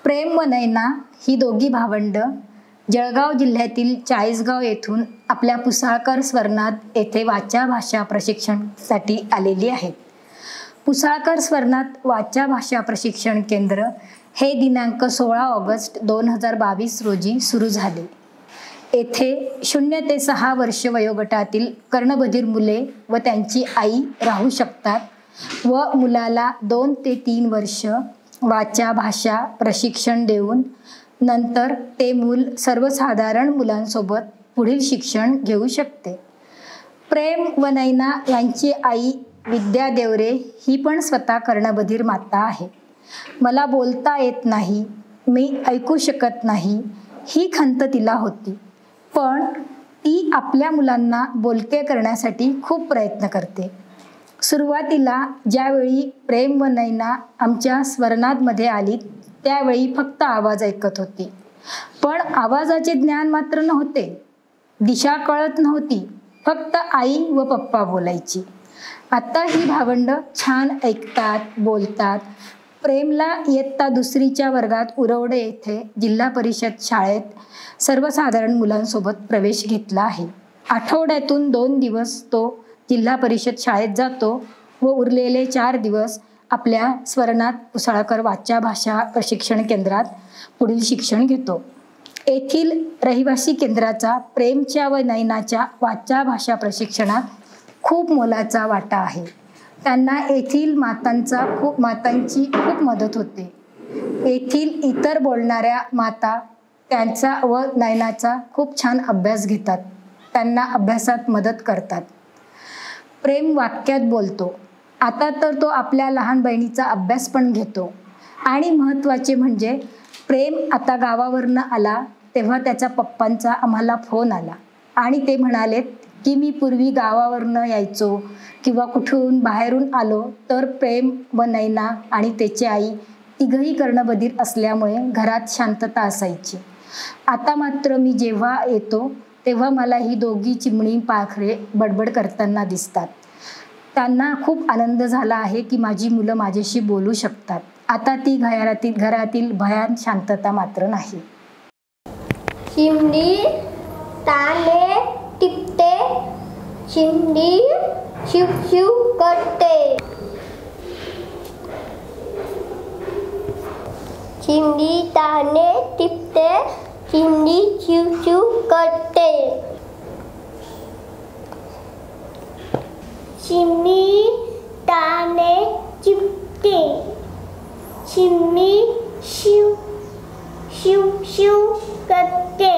प्रेम व नैना ही दोघी भावंड जळगाव जिल्ह्यातील चाळीसगाव येथून आपल्या पुसाळकर स्वर्णात येथे वाचा भाषा प्रशिक्षणासाठी आलेली आहेत। पुसाळकर स्वर्णात वाचा भाषा प्रशिक्षण केंद्र हे दिनांक 16 ऑगस्ट 2022 रोजी सुरू झाले। येथे 0 ते 6 वर्ष वयोगटातील कर्णबधिर मुले व त्यांची आई राहू शकतात व मुलाला 2 ते 3 वर्ष वाचा भाषा प्रशिक्षण देऊन नंतर ते मूल सर्वसाधारण मुलांसोबत पुढील शिक्षण घेऊ शकते। प्रेम व नैना यांची आई विद्या देवरे ही पण स्वतः कर्णबधिर माता आहे। मला बोलता येत नाही, मी ऐकू शकत नाही ही खंत तिला होती, पण ती आपल्या मुलांना बोलके करण्यासाठी खूप प्रयत्न करते। सुरुवातीला ज्यावेळी प्रेम व नैना आमच्या स्वर्णामध्ये आली त्यावेळी फक्त आवाज ऐकत होती, पण आवाजाचे ज्ञान मात्र नव्हते, दिशा कळत नव्हती, फक्त आई व पप्पा बोलायची। आता ही भावंड छान ऐकतात, बोलतात। प्रेमला इयत्ता 2रीच्या वर्गात उरवडे येथे जिल्हा परिषद शाळेत सर्वसाधारण मुलांसोबत प्रवेश घेतला आहे। आठवड्यातून 2 दिवस तो जिल्हा परिषद शाळेत जातो व उरलेले 4 दिवस आपल्या स्वर्णात पुसाळकर वाचा भाषा प्रशिक्षण केंद्रात पुढील शिक्षण घेतो। येथील रहिवासी केंद्राचा प्रेमच्या व नैनाच्या वाचा भाषा प्रशिक्षणात खूप मोलाचा वाटा आहे। त्यांना येथील मातांची खूप मदत होते। येथील इतर बोलणाऱ्या माता त्यांचा व नैनाचा खूप छान अभ्यास घेतात, त्यांना अभ्यासात मदत करतात। प्रेम वाक्यात बोलतो, आता तर तो आपल्या लहान बहिणीचा अभ्यास पण घेतो। आणि महत्त्वाचे म्हणजे प्रेम आता गावावरनं आला तेव्हा त्याच्या पप्पांचा आम्हाला फोन आला आणि ते म्हणालेत की मी पूर्वी गावावरनं यायचो किंवा कुठून बाहेरून आलो तर प्रेम व नैना आणि त्याची आई तिघही कर्णबधिर असल्यामुळे घरात शांतता असायची। आता मात्र मी जेव्हा येतो तेव्हा मला ही दोघी चिमणी पाखरे बडबड करताना दिसतात। त्यांना खूप आनंद झाला आहे की माझी मुलं माझ्याशी बोलू शकतात। आता ती घरातील भयान शांतता मात्र नाही। चिमणी ताने टिपते, चिमणी शिव शिव करते, चिमणी ताने टिपते, चिमणी शिव शिव करते, चिमणी ताने चिपते, चिमणी शिव शिव शिव करते।